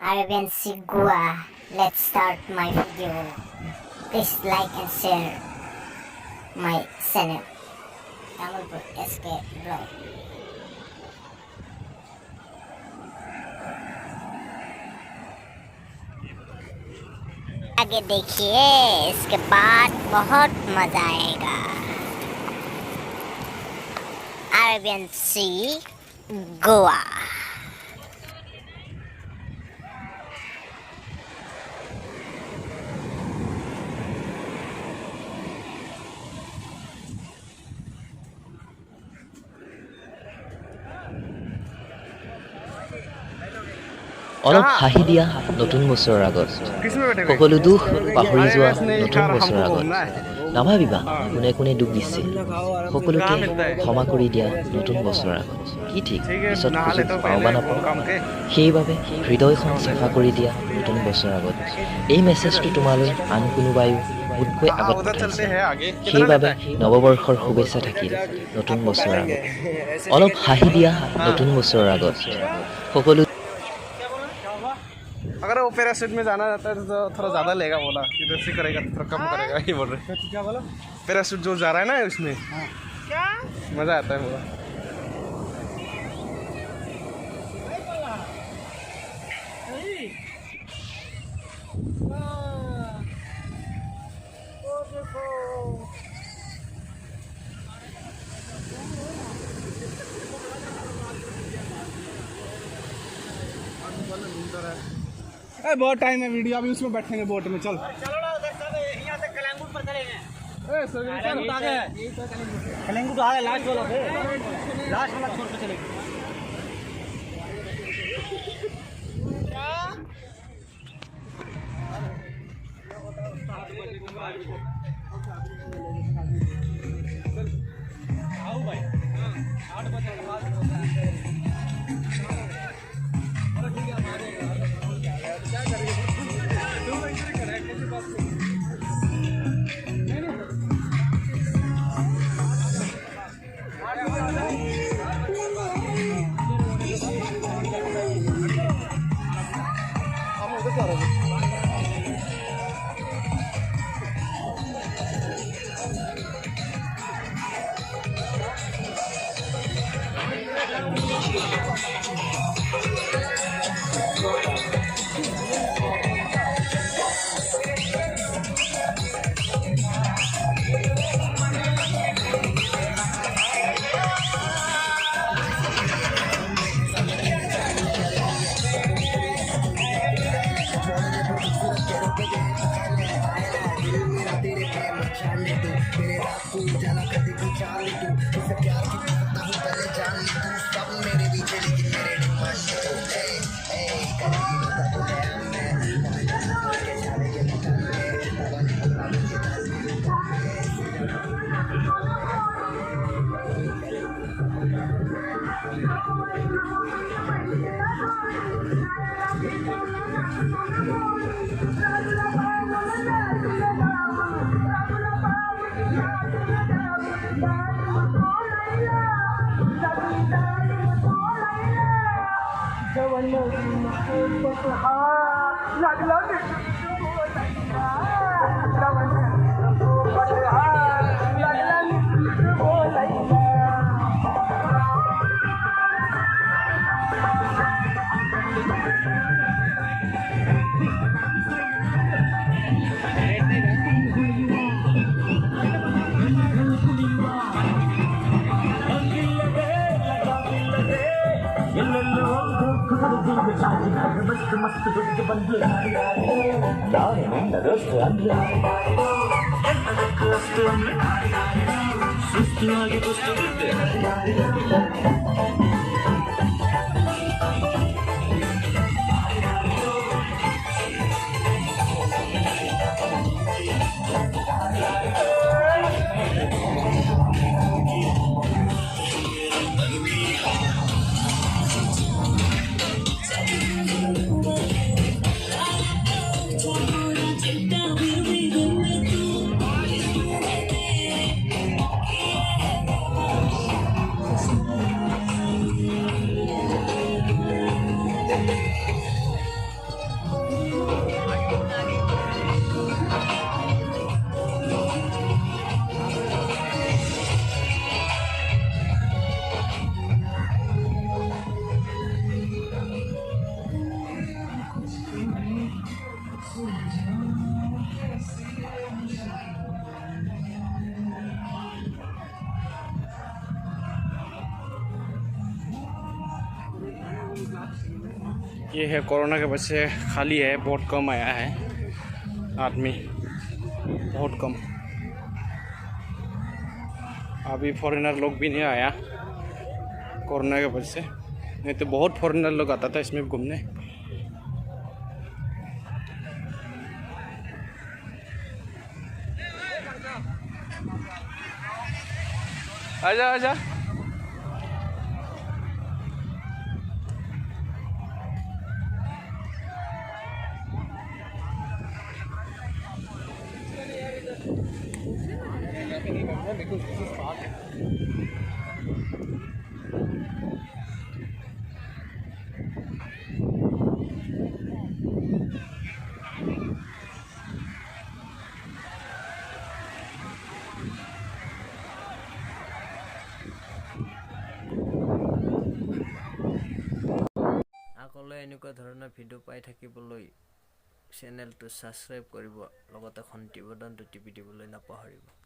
Arabian Sea Goa. Let's start my video. Please like and share my channel. Tamulpur skvlog. आगे देखिए, इसके बाद बहुत मजा आएगा। अरेबियन सी गोवा। অলপ হাঁহি দিয়া নতুন বছৰৰ আগত সকলো দুখ পাহৰি যোৱা নতুন বছৰৰ আগত নাভাবিবা কোনে কোনে দুখ দিছিল সকলোকে ক্ষমা কৰি দিয়া নতুন বছৰৰ আগত কি ঠিক পিছত সুযোগ পাওঁ বা নাপাওঁ সেইবাবে হৃদয়খন চাফা কৰি দিয়া নতুন বছৰৰ আগত এই মেছেজটো তোমালৈ আন কোনোবাইও মোতকৈ আগত পঠাইছে সেইবাবে নৱবৰ্ষৰ শুভেচ্ছা থাকিল নতুন বছৰৰ আগত অলপ হাঁহি দিয়া নতুন বছৰৰ আগত সকলো अगर वो पैराशूट में जाना रहता है तो थोड़ा ज़्यादा लेगा बोला इधर से करेगा तो थोड़ा कम करेगा ये बोल रहे क्या बोला पैराशूट जो जा रहा है ना उसमें क्या मज़ा आता है बोला बहुत टाइम है वीडियो अभी उसमें बैठेंगे बोट में चल चलो ना उधर चल यहां से कलंगुट पर चलेंगे कलंगुट आ गया लास्ट वाला छोड़ के चलेंगे आओ भाई 8 बजे के बाद ये है कोरोना के वजह से खाली है, बहुत कम आया है आदमी, बहुत कम। अभी फॉरेनर लोग भी नहीं आया कोरोना के वजह से, नहीं तो बहुत फॉरेनर लोग आता था इसमें घूमने। आजा आजा। আগলৈ এনেকুৱা ধৰণৰ ভিডিঅ' পাই থাকিবলৈ চেনেলটো ছাবস্ক্ৰাইব কৰিব, লগতে ঘণ্টি বটনটো টিপি দিবলৈ নাপাহৰিব।